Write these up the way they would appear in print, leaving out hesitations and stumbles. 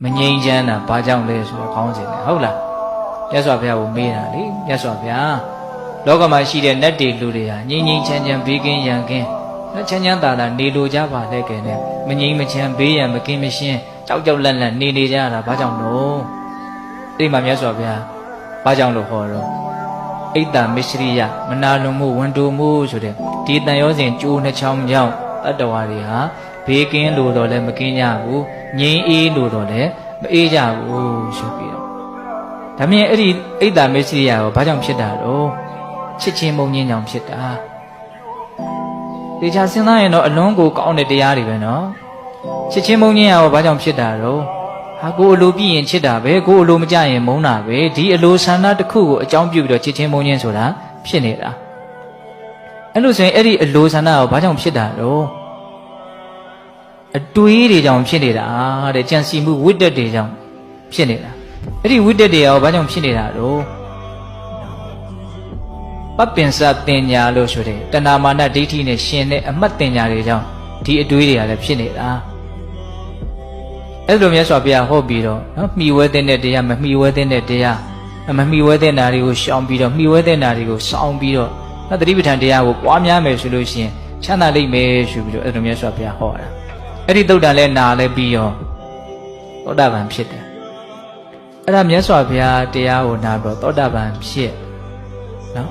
မငြိမ်းချမ်းတာဘာကြောင့်လဲဆိုတော့ခေါင်းစဉ်လေဟုတ်လားမြတ်စွာဘုရားကိုမေးတာလေမြတ်စွာဘုရားလောကမှာရှိတဲ့နတ်တွေလူတွေဟာငြိမ်းငြိမ်းချမ်းချမ်းဘေးကင်းရန်ကင်းချမ်းချမ်းသာသာနေလိုကြပါလေကဲနဲ့မငြိမ်းမချမ်းဘေးရန်မကင်းမရှင်းကြောက်ကြောက်လန့်လန့်နေကြရတာဘာကြောင့်လို့အဲ့ဒီမှာမြတ်စွာဘုရားဘာကြောင့်လို့ဟောတော့အိတ်တမစ္စရိယမနာလွန်မှုဝန်တိုမှုဆိုတဲ့ဒီတန်ရောစဉ်ကျိုးနှချောင်းကြောင့်တတ္တဝါတွေဟာဘေးကင်းလို့တော့လည်းမကင်းကြဘူးငြိမ်းအေးလို့တော့လည်းမအေးကြဘူးဆိုပြီးတော့ဒါမြင်အဲ့ဒီအိတ်တမစ္စရိယကိုဘာကြောင့်ဖြစ်တာတော့ချစ်ချင်းမုန်းခြင်းကြောင့်ဖြစ်တာတေချာစဉ်းစားရင်တော့အလွန်ကိုကောင်းတဲ့တရားတွေပဲနော်ချစ်ချင်းမုန်းခြင်းရောဘာကြောင့်ဖြစ်တာတော့ဟာကိုအလိုပြည့်ရင်ချစ်တာပဲကိုအလိုမကြရင်မုန်းတာပဲဒီအလိုဆန္ဒတစ်ခုကိုအကြောင်းပြုပြီးတော့ချစ်ချင်းမုန်းခြင်းဆိုတာဖြစ်နေတာအဲ့လိုဆိုရင်အဲ့ဒီအလိုဆန္ဒကိုဘာကြောင့်ဖြစ်တာတော့အတွေးတွေကြောင့်ဖြစ်နေတာတဲ့ကြံစီမှုဝိတ္တတွေကြောင့်ဖြစ်နေတာအဲ့ဒီဝိတ္တတွေရောဘာကြောင့်ဖြစ်နေတာတော့ပပင်စတင်ညာလို့ဆိုတဲ့တဏမာနဒိဋ္ဌိနဲ့ရှင်တဲ့အမှတ်တင်ညာတွေကြောင့်ဒီအတွေးတွေကလည်းဖြစ်နေတာအဲ့လိုမြတ်စွာဘုရားဟောပြီးတော့နော်မှီဝဲတဲ့တရားမမှီဝဲတဲ့တရားမမှီဝဲတဲ့နာတွေကိုရှောင်ပြီးတော့မှီဝဲတဲ့နာတွေကိုစောင့်ပြီးတော့သတိပဋ္ဌာန်တရားကိုပွားများမယ်ဆိုလို့ရှိရင်ချမ်းသာလိမ့်မယ်ဆိုပြီးတော့အဲ့လိုမြတ်စွာဘုရားဟောတာအဲ့ဒီသုတ်တန်လဲနာလဲပြီးရောသောတာပန်ဖြစ်တယ်အဲ့ဒါမြတ်စွာဘုရားတရားကိုနာပြီးတော့သောတာပန်ဖြစ်နော်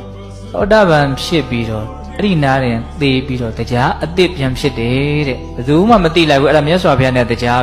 သောတာပန်ဖြစ်ပြီးတော့အဲ့ဒီနားရင်သေပြီးတော့တရားအသစ်ပြန်ဖြစ်တယ်တဲ့ဘယ်သူမှမသိလိုက်ဘူးအဲ့ဒါမြတ်စွာဘုရားနဲ့တရား